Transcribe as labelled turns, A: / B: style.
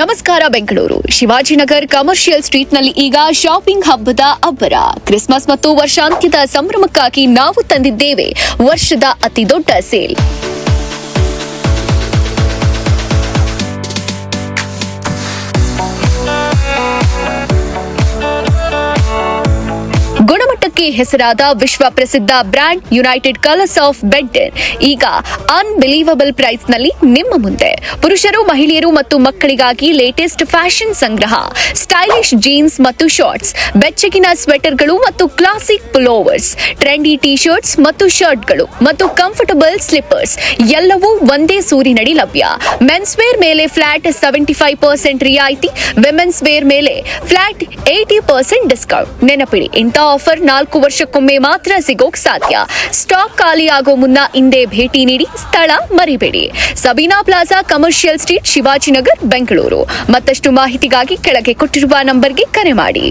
A: ನಮಸ್ಕಾರ ಬೆಂಗಳೂರು ಶಿವಾಜಿನಗರ್ ಕಮರ್ಷಿಯಲ್ ಸ್ಟ್ರೀಟ್ನಲ್ಲಿ ಈಗ ಶಾಪಿಂಗ್ ಹಬ್ಬದ ಅಬ್ಬರ. ಕ್ರಿಸ್ಮಸ್ ಮತ್ತು ವರ್ಷಾಂತ್ಯದ ಸಂಭ್ರಮಕ್ಕಾಗಿ ನಾವು ತಂದಿದ್ದೇವೆ ವರ್ಷದ ಅತಿದೊಡ್ಡ ಸೇಲ್. ಗುಣಮಟ್ಟಕ್ಕೆ ಹೆಸರಾದ ವಿಶ್ವ ಪ್ರಸಿದ್ಧ brand United colours of Benton ಈಗ ಅನ್ಬಿಲೀವಬಲ್ ಪ್ರೈಸ್ ನಲ್ಲಿ ನಿಮ್ಮ ಮುಂದೆ. ಪುರುಷರು, ಮಹಿಳೆಯರು ಮತ್ತು ಮಕ್ಕಳಿಗಾಗಿ ಲೇಟೆಸ್ಟ್ ಫ್ಯಾಷನ್ ಸಂಗ್ರಹ, ಸ್ಟೈಲಿಶ್ ಜೀನ್ಸ್ ಮತ್ತು ಶಾರ್ಟ್ಸ್, ಬೆಚ್ಚಗಿನ ಸ್ವೆಟರ್ಗಳು ಮತ್ತು ಕ್ಲಾಸಿಕ್ ಪುಲೋವರ್ಸ್, ಟ್ರೆಂಡಿ ಟಿ ಶರ್ಟ್ಸ್ ಮತ್ತು ಶರ್ಟ್ಗಳು ಮತ್ತು ಕಂಫರ್ಟಬಲ್ ಸ್ಲಿಪ್ಪರ್ಸ್ ಎಲ್ಲವೂ ಒಂದೇ ಸೂರಿನಡಿ ಲಭ್ಯ. ಮೆನ್ಸ್ ವೇರ್ ಮೇಲೆ ಫ್ಲಾಟ್ 75% ರಿಯಾಯಿತಿ, ವಿಮೆನ್ಸ್ ವೇರ್ ಮೇಲೆ ಫ್ಲಾಟ್ 80% ಡಿಸ್ಕೌಂಟ್. ನೆನಪಿಡಿ, ಇಂಥ ಆಫರ್ 4 ವರ್ಷಕ್ಕೊಮ್ಮೆ ಮಾತ್ರ ಸಿಗೋಕ್ ಸಾಧ್ಯ. ಸ್ಟಾಕ್ ಖಾಲಿಯಾಗೋ ಮುನ್ನ ಇಂದೇ ಭೇಟಿ ನೀಡಿ. ಸ್ಥಳ ಮರಿಬೇಡಿ, Sabina plaza, commercial street, Shivajinagar, Bengaluru. ಮತ್ತಷ್ಟು ಮಾಹಿತಿಗಾಗಿ ಕೆಳಗೆ ಕೊಟ್ಟಿರುವ ನಂಬರ್ಗೆ ಕರೆ ಮಾಡಿ.